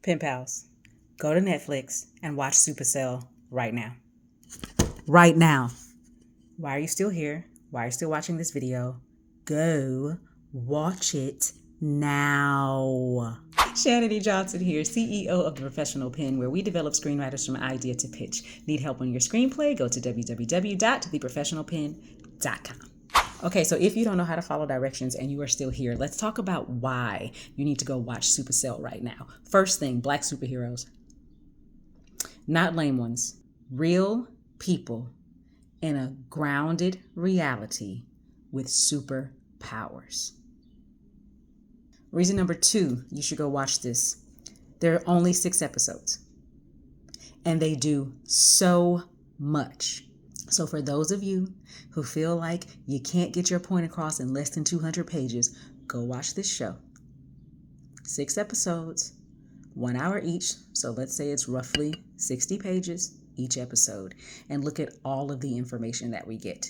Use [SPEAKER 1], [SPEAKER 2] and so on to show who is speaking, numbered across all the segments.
[SPEAKER 1] Pen pals, go to Netflix and watch Supacell right now. Right now. Why are you still here? Why are you still watching this video? Go watch it now. Shannan E. Johnson here, CEO of The Professional Pen, where we develop screenwriters from idea to pitch. Need help on your screenplay? Go to www.theprofessionalpen.com. Okay, so if you don't know how to follow directions and you are still here, let's talk about why you need to go watch Supacell right now. First thing, Black superheroes. Not lame ones. Real people in a grounded reality with superpowers. Reason number 2, you should go watch this. There are only 6 episodes, and they do so much. So for those of you who feel like you can't get your point across in less than 200 pages, go watch this show. 6 episodes, 1 hour each. So let's say it's roughly 60 pages each episode, and look at all of the information that we get.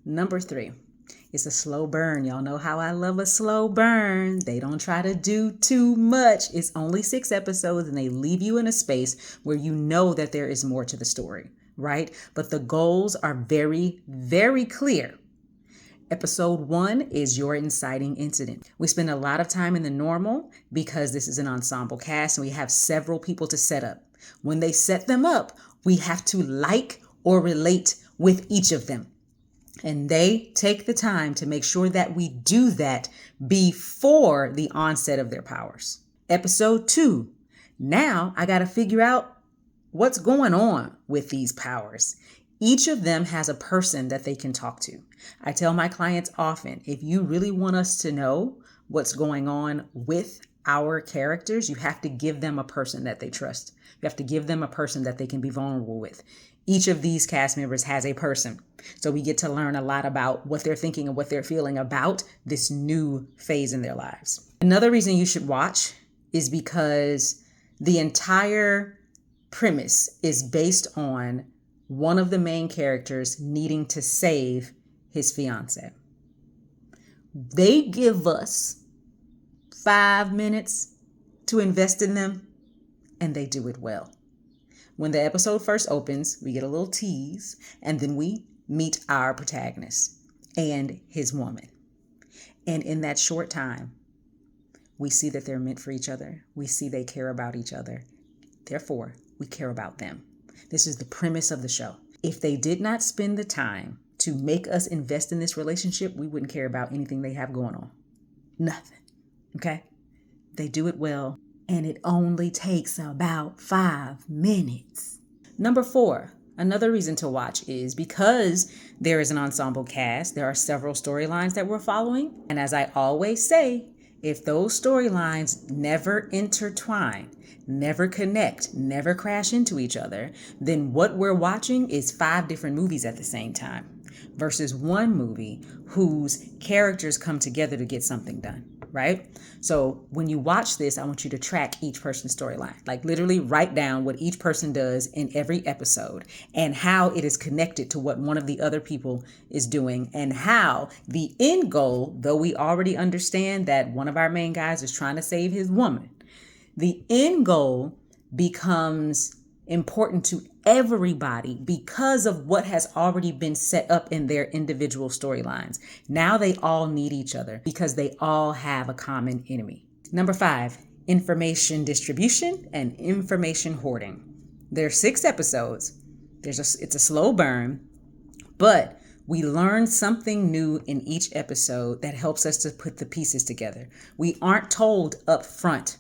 [SPEAKER 1] Number 3, it's a slow burn. Y'all know how I love a slow burn. They don't try to do too much. It's only 6 episodes, and they leave you in a space where you know that there is more to the story, right? But the goals are very, very clear. Episode 1 is your inciting incident. We spend a lot of time in the normal because this is an ensemble cast and we have several people to set up. When they set them up, we have to like or relate with each of them. And they take the time to make sure that we do that before the onset of their powers. Episode 2, now I got to figure out what's going on with these powers. Each of them has a person that they can talk to. I tell my clients often, if you really want us to know what's going on with our characters, you have to give them a person that they trust. You have to give them a person that they can be vulnerable with. Each of these cast members has a person. So we get to learn a lot about what they're thinking and what they're feeling about this new phase in their lives. Another reason you should watch is because the entire premise is based on one of the main characters needing to save his fiance. They give us 5 minutes to invest in them, and they do it well. When the episode first opens, we get a little tease, and then we meet our protagonist and his woman. And in that short time, we see that they're meant for each other. We see they care about each other. Therefore, we care about them. This is the premise of the show. If they did not spend the time to make us invest in this relationship, we wouldn't care about anything they have going on. Nothing. Okay? They do it well, and it only takes about 5 minutes. Number 4, another reason to watch is because there is an ensemble cast, there are several storylines that we're following. And as I always say, if those storylines never intertwine, never connect, never crash into each other, then what we're watching is 5 different movies at the same time versus one movie whose characters come together to get something done, right? So when you watch this, I want you to track each person's storyline, like literally write down what each person does in every episode and how it is connected to what one of the other people is doing and how the end goal, though we already understand that one of our main guys is trying to save his woman, the end goal becomes important to everybody because of what has already been set up in their individual storylines. Now they all need each other because they all have a common enemy. Number 5, information distribution and information hoarding. There are 6 episodes. It's a slow burn, but we learn something new in each episode that helps us to put the pieces together. We aren't told up front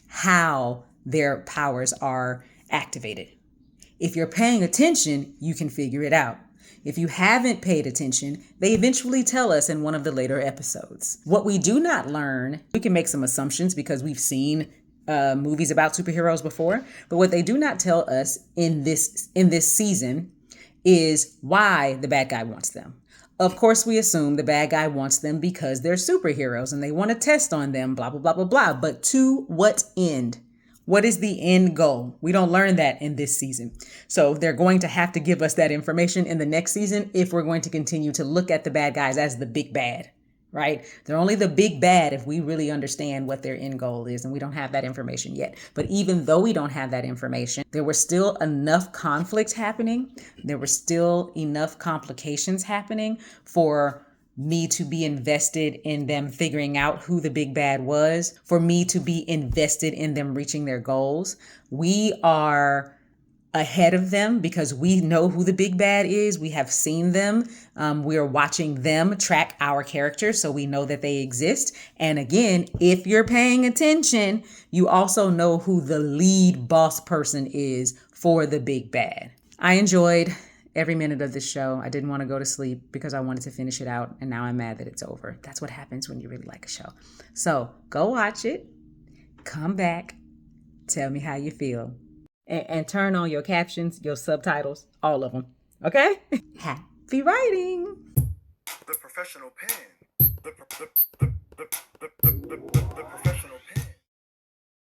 [SPEAKER 1] how their powers are activated. If you're paying attention, you can figure it out. If you haven't paid attention, they eventually tell us in one of the later episodes. What we do not learn, we can make some assumptions because we've seen movies about superheroes before, but what they do not tell us in this season is why the bad guy wants them. Of course, we assume the bad guy wants them because they're superheroes and they want to test on them, blah, blah, blah, blah, blah. But to what end? What is the end goal? We don't learn that in this season. So they're going to have to give us that information in the next season if we're going to continue to look at the bad guys as the big bad, right? They're only the big bad if we really understand what their end goal is, and we don't have that information yet. But even though we don't have that information, there were still enough conflicts happening. There were still enough complications happening for me to be invested in them figuring out who the big bad was, for me to be invested in them reaching their goals. We are ahead of them because we know who the big bad is. We have seen them. We are watching them track our characters, so we know that they exist. And again, if you're paying attention, you also know who the lead boss person is for the big bad. I enjoyed every minute of this show. I didn't want to go to sleep because I wanted to finish it out, and now I'm mad that it's over. That's what happens when you really like a show. So go watch it, come back, tell me how you feel. And turn on your captions, your subtitles, all of them. Okay? Happy writing.
[SPEAKER 2] The professional pen. The professional